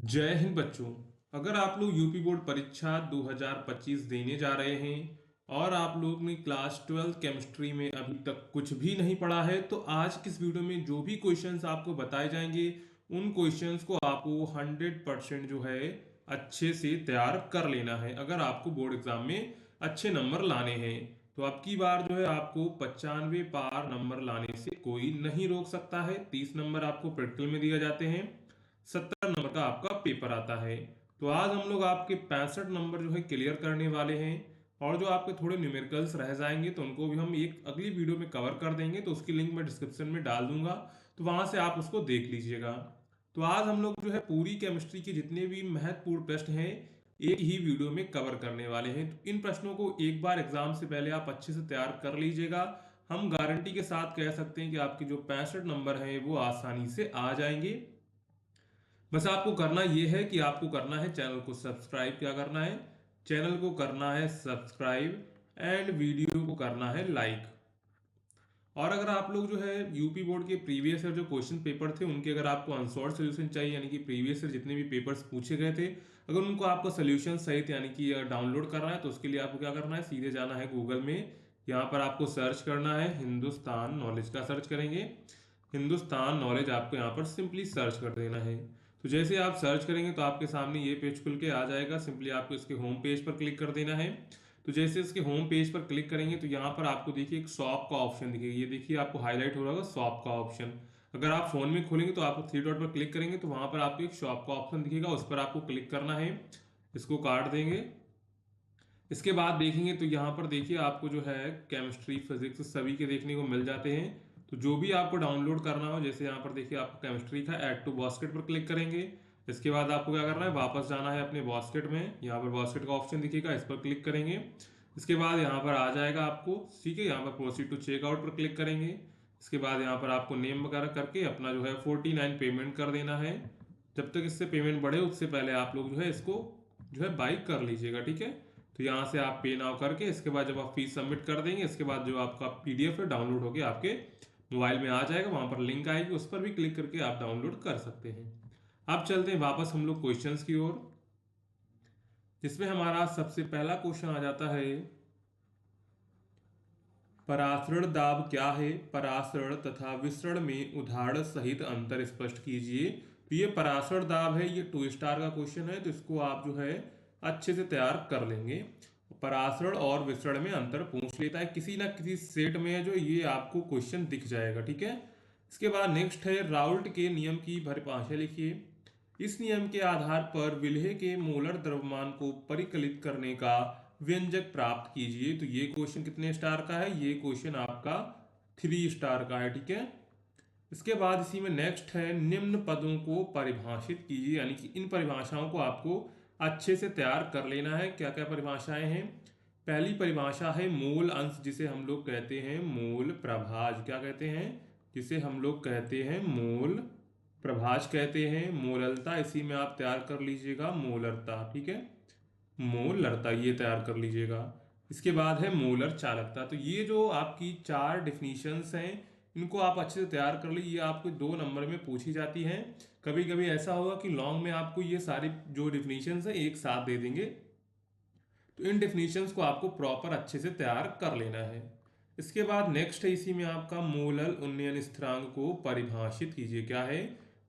जय हिंद बच्चों। अगर आप लोग यूपी बोर्ड परीक्षा 2025 देने जा रहे हैं और आप लोग ने क्लास 12 केमिस्ट्री में अभी तक कुछ भी नहीं पढ़ा है, तो आज की इस वीडियो में जो भी क्वेश्चंस आपको बताए जाएंगे उन क्वेश्चंस को आपको 100% जो है अच्छे से तैयार कर लेना है अगर आपको बोर्ड एग्जाम में अच्छे नंबर लाने हैं। तो अब की बार जो है आपको 95 पार नंबर लाने से कोई नहीं रोक सकता है। 30 नंबर आपको प्रैक्टिकल में दिए जाते हैं, 70 नंबर का आपका पेपर आता है। तो आज हम लोग आपके 65 नंबर जो है क्लियर करने वाले हैं और जो आपके थोड़े न्यूमेरिकल्स रह जाएंगे तो उनको भी हम एक अगली वीडियो में कवर कर देंगे। तो उसकी लिंक मैं डिस्क्रिप्शन में डाल दूंगा, तो वहां से आप उसको देख लीजिएगा। तो आज हम लोग जो है पूरी केमिस्ट्री के जितने भी महत्वपूर्ण प्रश्न हैं एक ही वीडियो में कवर करने वाले हैं। तो इन प्रश्नों को एक बार एग्जाम से पहले आप अच्छे से तैयार कर लीजिएगा। हम गारंटी के साथ कह सकते हैं कि आपके जो 65 नंबर हैं वो आसानी से आ जाएंगे। बस आपको करना यह है कि आपको करना है चैनल को सब्सक्राइब। क्या करना है? चैनल को करना है सब्सक्राइब एंड वीडियो को करना है लाइक। और अगर आप लोग जो है यूपी बोर्ड के प्रीवियस ईयर जो क्वेश्चन पेपर थे उनके अगर आपको अनसॉल्व सोल्यूशन चाहिए, यानी कि प्रीवियस ईयर जितने भी पेपर्स पूछे गए थे अगर उनको आपको सोल्यूशन सहित यानी कि डाउनलोड करना है, तो उसके लिए आपको क्या करना है, सीधे जाना है गूगल में। यहाँ पर आपको सर्च करना है हिंदुस्तान नॉलेज का, सर्च करेंगे हिंदुस्तान नॉलेज, आपको यहाँ पर सिंपली सर्च कर देना है। तो जैसे आप सर्च करेंगे तो आपके सामने ये पेज खुल के आ जाएगा। सिंपली आपको इसके होम पेज पर क्लिक कर देना है। तो जैसे इसके होम पेज पर क्लिक करेंगे तो यहाँ पर आपको देखिए एक शॉप का ऑप्शन दिखेगा। ये देखिए आपको हाईलाइट हो रहा होगा शॉप का ऑप्शन। अगर आप फोन में खोलेंगे तो आपको थ्री डॉट पर क्लिक करेंगे तो वहां पर आपको एक शॉप का ऑप्शन दिखेगा, उस पर आपको क्लिक करना है। इसको काट देंगे। इसके बाद देखेंगे तो यहाँ पर देखिए आपको जो है केमिस्ट्री फिजिक्स सभी के देखने को मिल जाते हैं। तो जो भी आपको डाउनलोड करना हो, जैसे यहाँ पर देखिए आपको केमिस्ट्री का ऐड टू बास्केट पर क्लिक करेंगे। इसके बाद आपको क्या करना है, वापस जाना है अपने बास्केट में। यहाँ पर बास्केट का ऑप्शन दिखेगा, इस पर क्लिक करेंगे। इसके बाद यहाँ पर आ जाएगा आपको, ठीक है, यहाँ पर प्रोसीड टू चेकआउट पर क्लिक करेंगे। इसके बाद यहाँ पर आपको नेम वगैरह करके अपना जो है 49 पेमेंट कर देना है। जब तक इससे पेमेंट बढ़े उससे पहले आप लोग जो है इसको जो है बाई कर लीजिएगा, ठीक है। तो यहाँ से आप पे नाउ करके इसके बाद जब आप फीस सबमिट कर देंगे, इसके बाद जो आपका पीडीएफ है डाउनलोड होके आपके मोबाइल में आ जाएगा। वहां पर लिंक आएगी, उस पर भी क्लिक करके आप डाउनलोड कर सकते हैं। अब चलते हैं वापस हम लोग क्वेश्चंस की ओर, जिसमें हमारा सबसे पहला क्वेश्चन आ जाता है, परासरण दाब क्या है? परासरण तथा विसरण में उदाहरण सहित अंतर स्पष्ट कीजिए। तो ये परासरण दाब है, ये 2 स्टार का क्वेश्चन है, तो इसको आप जो है अच्छे से तैयार कर लेंगे। परासरण और विसरण में अंतर पूछ लेता है, किसी ना किसी सेट में है जो ये आपको क्वेश्चन दिख जाएगा, ठीक है। इसके बाद नेक्स्ट है, राउल्ट के नियम की परिभाषा लिखिए। इस नियम के आधार पर विलेय के मोलर द्रव्यमान को परिकलित करने का व्यंजक प्राप्त कीजिए। तो ये क्वेश्चन कितने स्टार का है? ये क्वेश्चन आपका 3 स्टार का है, ठीक है। इसके बाद इसी में नेक्स्ट है, निम्न पदों को परिभाषित कीजिए, यानी कि इन परिभाषाओं को आपको अच्छे से तैयार कर लेना है। क्या क्या परिभाषाएं हैं? पहली परिभाषा है मूल अंश, जिसे हम लोग कहते हैं मूल प्रभाज। क्या कहते हैं? जिसे हम लोग कहते हैं मूल प्रभाज कहते हैं। मोलरता इसी में आप तैयार कर लीजिएगा, मोलरता, ठीक है। मोलरता ये तैयार कर लीजिएगा। इसके बाद है मोलर चालकता। तो ये जो आपकी 4 डिफिनीशंस हैं इनको आप अच्छे से तैयार कर लीजिए। ये आपको 2 नंबर में पूछी जाती हैं। कभी कभी ऐसा होगा कि लॉन्ग में आपको ये सारी जो डिफिनीशंस हैं एक साथ दे देंगे, तो इन डिफिनीशंस को आपको प्रॉपर अच्छे से तैयार कर लेना है। इसके बाद नेक्स्ट है, इसी में आपका मूलल उन्नयन स्थिरांक को परिभाषित कीजिए। क्या है?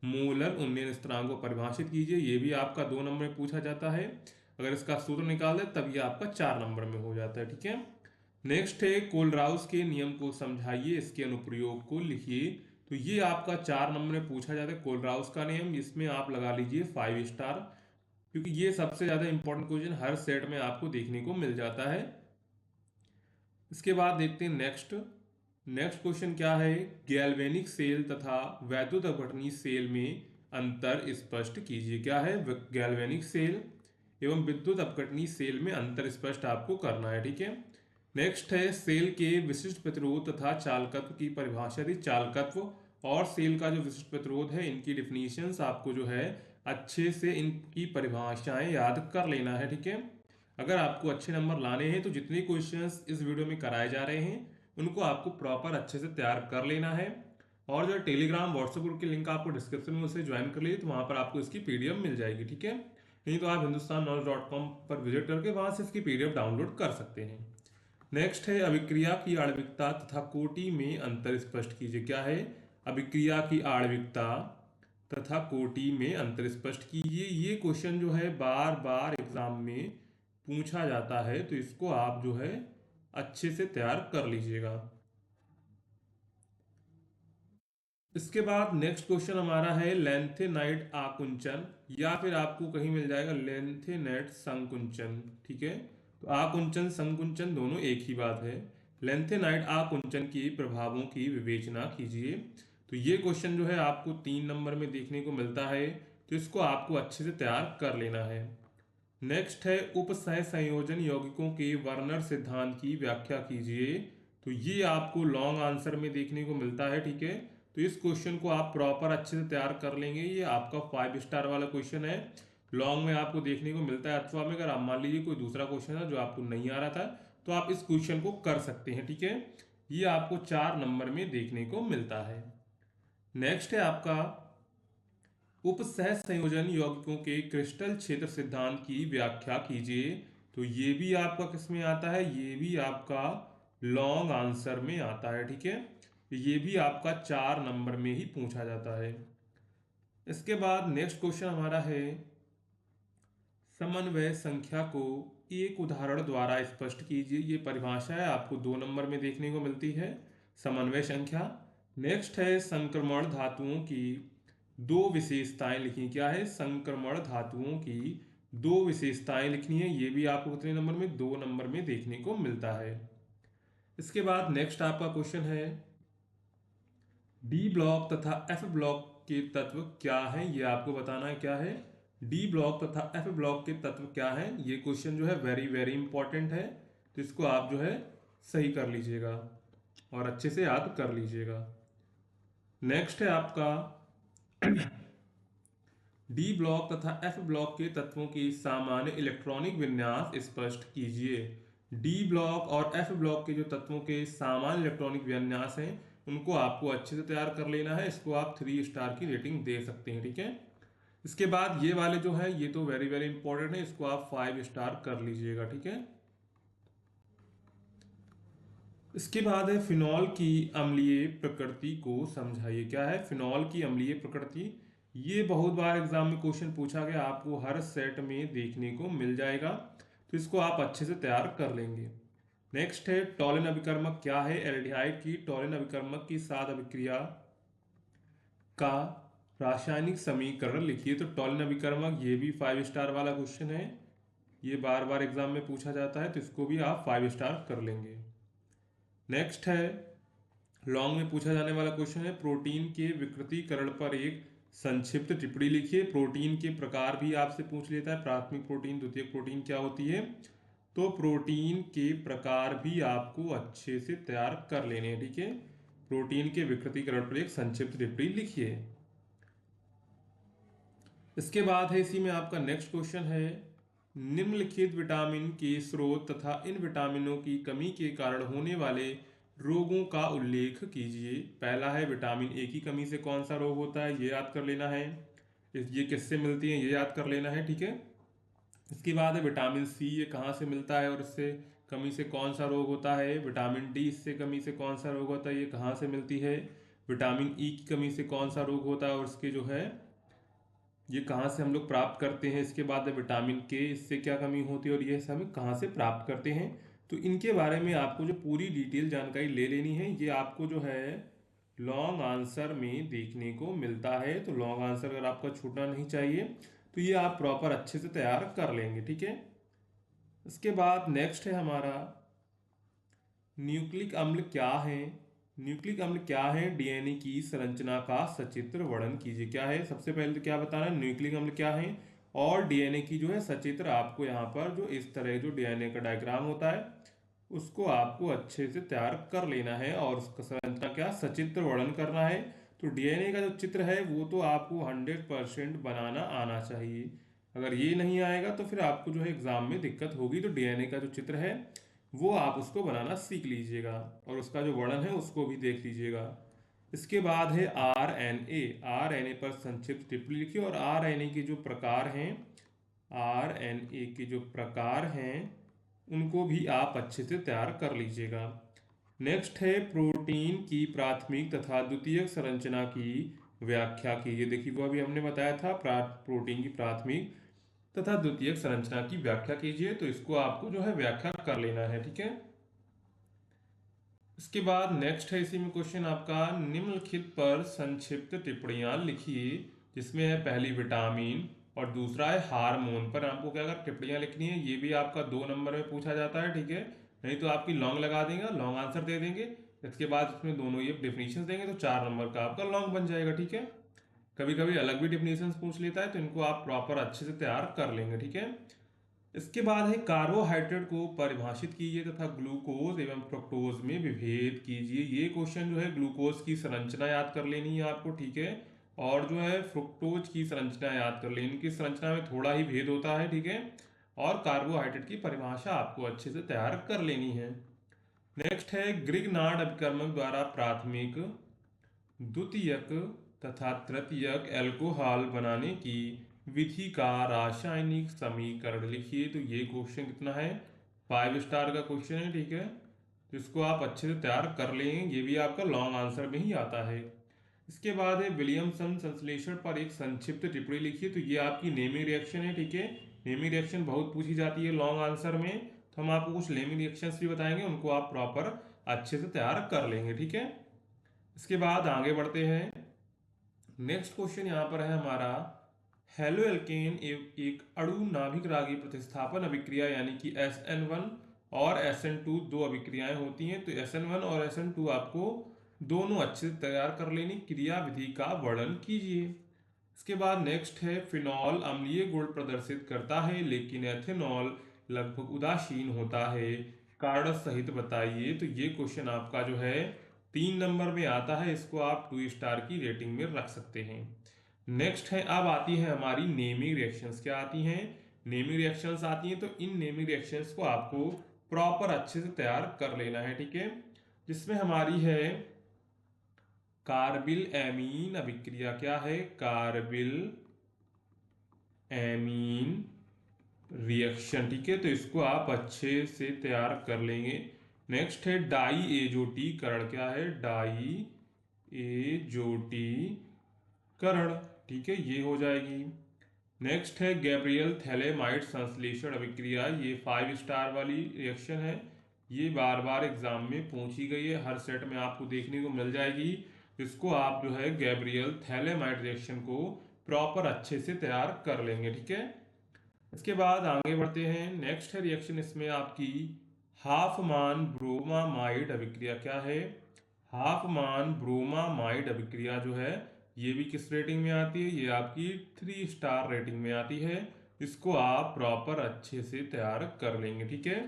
मूलल उन्नयन स्थिरांक को परिभाषित कीजिए। ये भी आपका 2 नंबर में पूछा जाता है। अगर इसका सूत्र निकाल दे तब ये आपका 4 नंबर में हो जाता है, ठीक है। नेक्स्ट है, कोलराउस के नियम को समझाइए, इसके अनुप्रयोग को लिखिए। तो ये आपका 4 नंबर में पूछा जाता है कोलराउस का नियम। इसमें आप लगा लीजिए 5 स्टार, क्योंकि ये सबसे ज्यादा इंपॉर्टेंट क्वेश्चन हर सेट में आपको देखने को मिल जाता है। इसके बाद देखते हैं नेक्स्ट। नेक्स्ट क्वेश्चन क्या है, गैल्वेनिक सेल तथा वैद्युत अपघटनीय सेल में अंतर स्पष्ट कीजिए। क्या है? गैल्वेनिक सेल एवं विद्युत अपघटनीय सेल में अंतर स्पष्ट आपको करना है, ठीक है। नेक्स्ट है, सेल के विशिष्ट प्रतिरोध तथा चालकत्व की परिभाषा दी। चालकत्व और सेल का जो विशिष्ट प्रतिरोध है इनकी डिफिनीशंस आपको जो है अच्छे से इनकी परिभाषाएं याद कर लेना है, ठीक है। अगर आपको अच्छे नंबर लाने हैं तो जितने क्वेश्चंस इस वीडियो में कराए जा रहे हैं उनको आपको प्रॉपर अच्छे से तैयार कर लेना है। और जो टेलीग्राम व्हाट्सएप ग्रुप की लिंक आपको डिस्क्रिप्शन में उसे ज्वाइन कर लीजिए, तो वहाँ पर आपको इसकी पीडीएफ मिल जाएगी, ठीक है। नहीं तो आप hindustannowledge.com पर विजिट करके वहाँ से इसकी पीडीएफ डाउनलोड कर सकते हैं। नेक्स्ट है अभिक्रिया की आणविकता तथा कोटि में अंतर स्पष्ट कीजिए। क्या है? अभिक्रिया की आणविकता तथा कोटि में अंतर स्पष्ट कीजिए। ये क्वेश्चन जो है बार बार एग्जाम में पूछा जाता है, तो इसको आप जो है अच्छे से तैयार कर लीजिएगा। इसके बाद नेक्स्ट क्वेश्चन हमारा है लेंथेनाइट आकुंचन, या फिर आपको कहीं मिल जाएगा लेंथेनाइट संकुंचन, ठीक है। तो आकुंचन संकुंचन दोनों एक ही बात है। लेंथेनाइट आकुंचन के प्रभावों की विवेचना कीजिए। तो ये क्वेश्चन जो है आपको 3 नंबर में देखने को मिलता है, तो इसको आपको अच्छे से तैयार कर लेना है। नेक्स्ट है उपसह संयोजन यौगिकों के वर्नर सिद्धांत की व्याख्या कीजिए। तो ये आपको लॉन्ग आंसर में देखने को मिलता है, ठीक है। तो इस क्वेश्चन को आप प्रॉपर अच्छे से तैयार कर लेंगे। ये आपका 5 स्टार वाला क्वेश्चन है, लॉन्ग में आपको देखने को मिलता है। अथवा में अगर आप मान लीजिए कोई दूसरा क्वेश्चन है जो आपको नहीं आ रहा था, तो आप इस क्वेश्चन को कर सकते हैं, ठीक है। ये आपको 4 नंबर में देखने को मिलता है। नेक्स्ट है आपका उपसह संयोजन यौगिकों के क्रिस्टल क्षेत्र सिद्धांत की व्याख्या कीजिए। तो ये भी आपका किस में आता है? ये भी आपका लॉन्ग आंसर में आता है, ठीक है। ये भी आपका 4 नंबर में ही पूछा जाता है। इसके बाद नेक्स्ट क्वेश्चन हमारा है समन्वय संख्या को एक उदाहरण द्वारा स्पष्ट कीजिए। ये परिभाषा है, आपको 2 नंबर में देखने को मिलती है, समन्वय संख्या। नेक्स्ट है संक्रमण धातुओं की दो विशेषताएं लिखी। क्या है? संक्रमण धातुओं की दो विशेषताएं लिखनी है। ये भी आपको कितने नंबर में? 2 नंबर में देखने को मिलता है। इसके बाद नेक्स्ट आपका क्वेश्चन है डी ब्लॉक तथा एफ ब्लॉक के तत्व क्या हैं? ये आपको बताना है। क्या है? डी ब्लॉक तथा एफ ब्लॉक के तत्व क्या हैं? ये क्वेश्चन जो है वेरी वेरी इंपॉर्टेंट है, तो इसको आप जो है सही कर लीजिएगा और अच्छे से याद कर लीजिएगा। नेक्स्ट है आपका डी ब्लॉक तथा एफ ब्लॉक के तत्वों की सामान्य इलेक्ट्रॉनिक विन्यास स्पष्ट कीजिए। डी ब्लॉक और एफ ब्लॉक के जो तत्वों के सामान्य इलेक्ट्रॉनिक विन्यास हैं, उनको आपको अच्छे से तैयार कर लेना है। इसको आप 3 स्टार की रेटिंग दे सकते हैं, ठीक है। इसके बाद ये वाले जो है ये तो वेरी वेरी इंपॉर्टेंट है, इसको आप 5 स्टार कर लीजिएगा, ठीक है। इसके बाद है फिनॉल की अम्लीय प्रकृति को समझाइए। क्या है? फिनॉल की अम्लीय प्रकृति। ये बहुत बार एग्जाम में क्वेश्चन पूछा गया, आपको हर सेट में देखने को मिल जाएगा, तो इसको आप अच्छे से तैयार कर लेंगे। नेक्स्ट है टॉलिन अभिकर्मक। क्या है? एल्डिहाइड की टॉलिन अभिकर्मक की साथ अभिक्रिया का रासायनिक समीकरण लिखिए। तो टॉलिन अभिकर्मक ये भी 5 स्टार वाला क्वेश्चन है, ये बार बार एग्जाम में पूछा जाता है, तो इसको भी आप 5 स्टार कर लेंगे। नेक्स्ट है लॉन्ग में पूछा जाने वाला क्वेश्चन है प्रोटीन के विकृतीकरण पर एक संक्षिप्त टिप्पणी लिखिए। प्रोटीन के प्रकार भी आपसे पूछ लेता है, प्राथमिक प्रोटीन, द्वितीयक प्रोटीन क्या होती है। तो प्रोटीन के प्रकार भी आपको अच्छे से तैयार कर लेने हैं, ठीक है। प्रोटीन के विकृतीकरण पर एक संक्षिप्त टिप्पणी लिखिए। इसके बाद है इसी में आपका नेक्स्ट क्वेश्चन है निम्नलिखित विटामिन के स्रोत तथा इन विटामिनों की कमी के कारण होने वाले रोगों का उल्लेख कीजिए। पहला है विटामिन ए की कमी से कौन सा रोग होता है, ये याद कर लेना है। ये किससे मिलती है, ये याद कर लेना है, ठीक है। इसके बाद है विटामिन सी, ये कहाँ से मिलता है और इससे कमी से कौन सा रोग होता है। विटामिन डी, इससे कमी से कौन सा रोग होता है, ये कहाँ से मिलती है। विटामिन ई की कमी से कौन सा रोग होता है और इसके जो है ये कहाँ से हम लोग प्राप्त करते हैं। इसके बाद है विटामिन के, इससे क्या कमी होती है और ये हम कहाँ से प्राप्त करते हैं। तो इनके बारे में आपको जो पूरी डिटेल जानकारी ले लेनी है, ये आपको जो है लॉन्ग आंसर में देखने को मिलता है। तो लॉन्ग आंसर अगर आपका छूटना नहीं चाहिए, तो ये आप प्रॉपर अच्छे से तैयार कर लेंगे, ठीक है। इसके बाद नेक्स्ट है हमारा न्यूक्लिक अम्ल क्या है। न्यूक्लिक अम्ल क्या है? डीएनए की संरचना का सचित्र वर्णन कीजिए। क्या है? सबसे पहले तो क्या बताना है, न्यूक्लिक अम्ल क्या है और डीएनए की जो है सचित्र, आपको यहाँ पर जो इस तरह जो डीएनए का डायग्राम होता है उसको आपको अच्छे से तैयार कर लेना है और उसका संरचना क्या सचित्र वर्णन करना है। तो डीएनए का जो चित्र है वो तो आपको 100% बनाना आना चाहिए। अगर ये नहीं आएगा तो फिर आपको जो है एग्जाम में दिक्कत होगी। तो डीएनए का जो चित्र है वो आप उसको बनाना सीख लीजिएगा और उसका जो वर्णन है उसको भी देख लीजिएगा। इसके बाद है RNA। RNA पर संक्षिप्त टिप्पणी लिखिए। और RNA के जो प्रकार हैं, RNA के जो प्रकार हैं उनको भी आप अच्छे से तैयार कर लीजिएगा। नेक्स्ट है प्रोटीन की प्राथमिक तथा द्वितीयक संरचना की व्याख्या कीजिए। देखिए वो अभी हमने बताया था, प्रोटीन की प्राथमिक तथा द्वितीयक संरचना की व्याख्या कीजिए, तो इसको आपको जो है व्याख्या कर लेना है, ठीक है। इसके बाद नेक्स्ट है इसी में क्वेश्चन आपका, निम्नलिखित पर संक्षिप्त टिप्पणियां लिखिए, जिसमें है पहली विटामिन और दूसरा है हार्मोन पर आपको क्या कर टिप्पणियां लिखनी है। ये भी आपका 2 नंबर में पूछा जाता है, ठीक है। नहीं तो आपकी लॉन्ग लगा देंगे, लॉन्ग आंसर दे देंगे। इसके बाद इसमें दोनों ये डिफिनीशन देंगे तो 4 नंबर का आपका लॉन्ग बन जाएगा, ठीक है। कभी कभी अलग भी डिफिनीशन पूछ लेता है, तो इनको आप प्रॉपर अच्छे से तैयार कर लेंगे, ठीक है। इसके बाद है कार्बोहाइड्रेट को परिभाषित कीजिए तथा ग्लूकोज एवं फ्रुक्टोज में विभेद कीजिए। ये क्वेश्चन जो है ग्लूकोज की संरचना याद कर लेनी है आपको, ठीक है। और जो है फ्रुक्टोज की संरचना याद कर लेनी, इनकी संरचना में थोड़ा ही भेद होता है, ठीक है। और कार्बोहाइड्रेट की परिभाषा आपको अच्छे से तैयार कर लेनी है। नेक्स्ट है ग्रिग्नार्ड अभिकर्मक द्वारा प्राथमिक, द्वितीयक तथा तृतीयक अल्कोहल बनाने की विधि का रासायनिक समीकरण लिखिए। तो ये क्वेश्चन कितना है, 5 स्टार का क्वेश्चन है, ठीक है। तो इसको आप अच्छे से तैयार कर लेंगे, ये भी आपका लॉन्ग आंसर में ही आता है। इसके बाद है विलियमसन संश्लेषण पर एक संक्षिप्त टिप्पणी लिखिए। तो ये आपकी नेमिंग रिएक्शन है, ठीक है। नेमिंग रिएक्शन बहुत पूछी जाती है लॉन्ग आंसर में, तो हम आपको कुछ नेमिंग रिएक्शंस भी बताएंगे, उनको आप प्रॉपर अच्छे से तैयार कर लेंगे, ठीक है। इसके बाद आगे बढ़ते हैं। नेक्स्ट क्वेश्चन यहाँ पर है हमारा, हेलो एल्केन एक अणु नाभिक रागी प्रतिस्थापन अभिक्रिया यानी कि SN1 और SN2 दो अभिक्रियाएं होती हैं। तो SN1 और SN2 आपको दोनों अच्छे से तैयार कर लेनी, क्रिया विधि का वर्णन कीजिए। इसके बाद नेक्स्ट है, फिनॉल अम्लीय गुण प्रदर्शित करता है लेकिन एथेनॉल लगभग उदासीन होता है, कारण सहित बताइए। तो ये क्वेश्चन आपका जो है 3 नंबर में आता है, इसको आप 2 स्टार की रेटिंग में रख सकते हैं। नेक्स्ट है, अब आती है हमारी नेमिंग रिएक्शंस। क्या आती हैं, नेमिंग रिएक्शंस आती हैं। तो इन नेमिंग रिएक्शंस को आपको प्रॉपर अच्छे से तैयार कर लेना है, ठीक है। जिसमें हमारी है कार्बिल एमीन अभिक्रिया। क्या है, कार्बिल एमीन रिएक्शन, ठीक है। तो इसको आप अच्छे से तैयार कर लेंगे। नेक्स्ट है डाई एजोटीकरण। क्या है, डाई एजोटीकरण, ठीक है, ये हो जाएगी। नेक्स्ट है गैब्रियल थैलेमाइड संश्लेषण अभिक्रिया। ये 5 स्टार वाली रिएक्शन है, ये बार बार एग्जाम में पूछी गई है, हर सेट में आपको देखने को मिल जाएगी। इसको आप जो है गैब्रियल थैलेमाइड रिएक्शन को प्रॉपर अच्छे से तैयार कर लेंगे, ठीक है। इसके बाद आगे बढ़ते हैं। नेक्स्ट है रिएक्शन, इसमें आपकी हाफमान ब्रोमामाइड अभिक्रिया। क्या है, हाफमान ब्रोमामाइड अभिक्रिया जो है ये भी किस रेटिंग में आती है, ये आपकी 3 स्टार रेटिंग में आती है। इसको आप प्रॉपर अच्छे से तैयार कर लेंगे, ठीक है।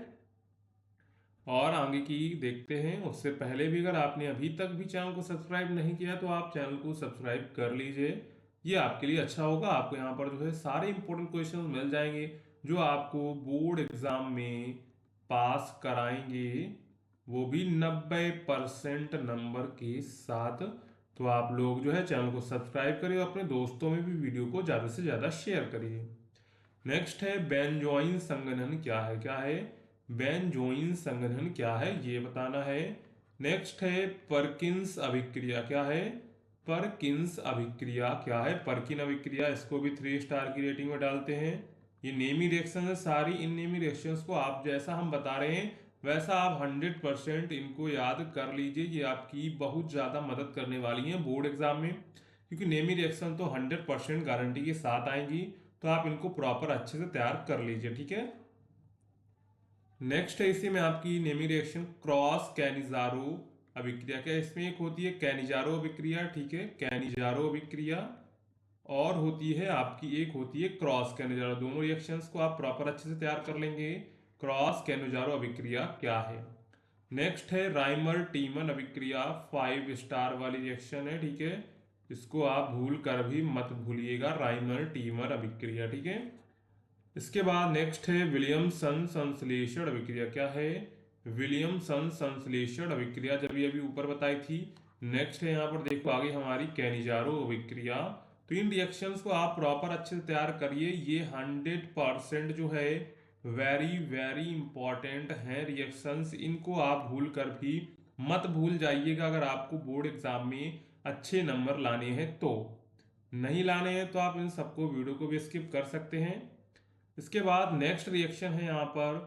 और आगे की देखते हैं। उससे पहले भी अगर आपने अभी तक भी चैनल को सब्सक्राइब नहीं किया तो आप चैनल को सब्सक्राइब कर लीजिए, ये आपके लिए अच्छा होगा। आपको यहाँ पर जो है सारे इंपॉर्टेंट क्वेश्चन मिल जाएंगे जो आपको बोर्ड एग्जाम में पास कराएंगे, वो भी 90% नंबर के साथ। तो आप लोग जो है चैनल को सब्सक्राइब करिए और अपने दोस्तों में भी वीडियो को ज़्यादा से ज़्यादा शेयर करिए। नेक्स्ट है बेंजोइन संघनन। क्या है, क्या है, बेंजोइन संघनन क्या है, ये बताना है। नेक्स्ट है परकिंस अभिक्रिया। क्या है, परकिंस अभिक्रिया क्या है, परकिन अभिक्रिया, इसको भी 3 स्टार की रेटिंग में डालते हैं। ये नेमी रिएक्शन है सारी, इन नेमी रिएक्शंस को आप जैसा हम बता रहे हैं वैसा आप 100% इनको याद कर लीजिए, ये आपकी बहुत ज़्यादा मदद करने वाली हैं बोर्ड एग्जाम में, क्योंकि नेमी रिएक्शन तो 100% गारंटी के साथ आएंगी। तो आप इनको प्रॉपर अच्छे से तैयार कर लीजिए, ठीक है। नेक्स्ट है इसी में आपकी नेमी रिएक्शन क्रॉस कैनिजारो अभिक्रिया। क्या इसमें एक होती है कैनिजारो अभिक्रिया, ठीक है, कैनिजारो अभिक्रिया, और होती है आपकी एक होती है क्रॉस कैनिजारो। दोनों रिएक्शंस को आप प्रॉपर अच्छे से तैयार कर लेंगे। क्रॉस कैनिजारो अभिक्रिया क्या है। नेक्स्ट है राइमर टीमन अभिक्रिया, 5 स्टार वाली रिएक्शन है, ठीक है। इसको आप भूल कर भी मत भूलिएगा, राइमर टीमर अभिक्रिया, ठीक है। इसके बाद नेक्स्ट है विलियमसन संश्लेषण अभिक्रिया। क्या है, विलियमसन संश्लेषण अभिक्रिया, जब ये अभी ऊपर बताई थी नेक्स्ट है यहाँ पर देखो आगे हमारी कैनिजारो अभिक्रिया। तो इन रिएक्शंस को आप प्रॉपर अच्छे से तैयार करिए। ये 100% जो है वेरी वेरी इंपॉर्टेंट हैं रिएक्शंस। इनको आप भूल कर भी मत भूल जाइएगा अगर आपको बोर्ड एग्जाम में अच्छे नंबर लाने हैं तो। नहीं लाने हैं तो आप इन सबको वीडियो को भी स्किप कर सकते हैं। इसके बाद नेक्स्ट रिएक्शन है यहाँ पर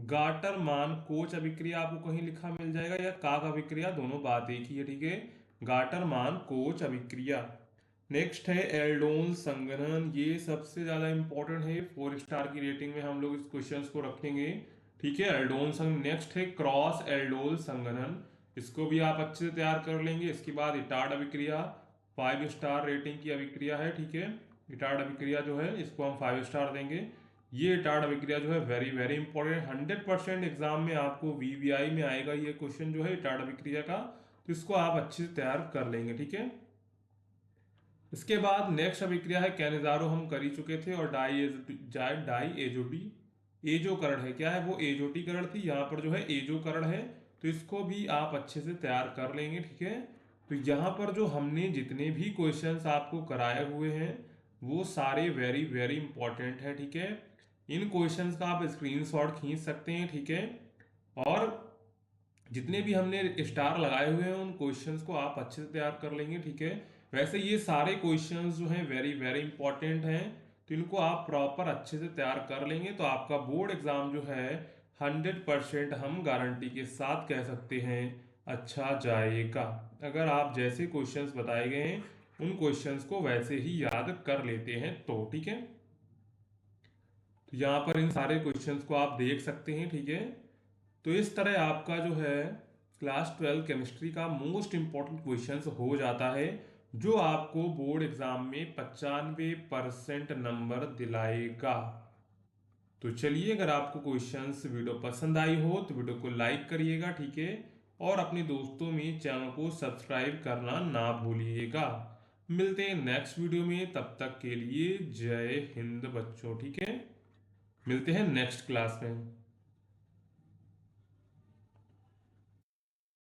गाटर मान कोच अभिक्रिया। आपको कहीं लिखा मिल जाएगा या काक अभिक्रिया, दोनों बात एक ही है, ठीक है। गाटर मान कोच अभिक्रिया। नेक्स्ट है एल्डोन संघनन। ये सबसे ज्यादा इंपॉर्टेंट है, 4 स्टार की रेटिंग में हम लोग इस क्वेश्चन को रखेंगे, ठीक है। एल्डोन संघ। नेक्स्ट है क्रॉस एल्डोल संघनन। इसको भी आप अच्छे से तैयार कर लेंगे। इसके बाद इटार्ड अभिक्रिया, 5 स्टार रेटिंग की अभिक्रिया है, ठीक है। इटार्ड अभिक्रिया जो है इसको हम 5 स्टार देंगे। ये इटार्ड अभिक्रिया जो है वेरी वेरी इंपॉर्टेंट, 100% एग्जाम में आपको वीवीआई में आएगा ये क्वेश्चन जो है इटार्ड अभिक्रिया का। तो इसको आप अच्छे से तैयार कर लेंगे, ठीक है। इसके बाद नेक्स्ट अभिक्रिया है कैनिजारो, हम कर ही चुके थे। और डाई एजोटी एजोकरण है, क्या है वो एजोटीकरण थी, यहाँ पर जो है एजोकरण है। तो इसको भी आप अच्छे से तैयार कर लेंगे, ठीक है। तो यहाँ पर जो हमने जितने भी क्वेश्चंस आपको कराए हुए हैं वो सारे वेरी वेरी इंपॉर्टेंट है, ठीक है। इन क्वेश्चंस का आप स्क्रीनशॉट खींच सकते हैं, ठीक है। और जितने भी हमने स्टार लगाए हुए हैं उन क्वेश्चंस को आप अच्छे से तैयार कर लेंगे, ठीक है। वैसे ये सारे क्वेश्चंस जो हैं वेरी वेरी इंपॉर्टेंट हैं, तो इनको आप प्रॉपर अच्छे से तैयार कर लेंगे तो आपका बोर्ड एग्जाम जो है 100% हम गारंटी के साथ कह सकते हैं अच्छा जाएगा। अगर आप जैसे क्वेश्चंस बताए गए हैं उन क्वेश्चंस को वैसे ही याद कर लेते हैं तो, ठीक है। तो यहाँ पर इन सारे क्वेश्चंस को आप देख सकते हैं, ठीक है। तो इस तरह आपका जो है क्लास 12 केमिस्ट्री का मोस्ट इंपॉर्टेंट क्वेश्चंस हो जाता है, जो आपको बोर्ड एग्जाम में 95% नंबर दिलाएगा। तो चलिए, अगर आपको क्वेश्चंस वीडियो पसंद आई हो तो वीडियो को लाइक करिएगा, ठीक है। और अपने दोस्तों में चैनल को सब्सक्राइब करना ना भूलिएगा। मिलते हैं नेक्स्ट वीडियो में, तब तक के लिए जय हिंद बच्चों, ठीक है। मिलते हैं नेक्स्ट क्लास में।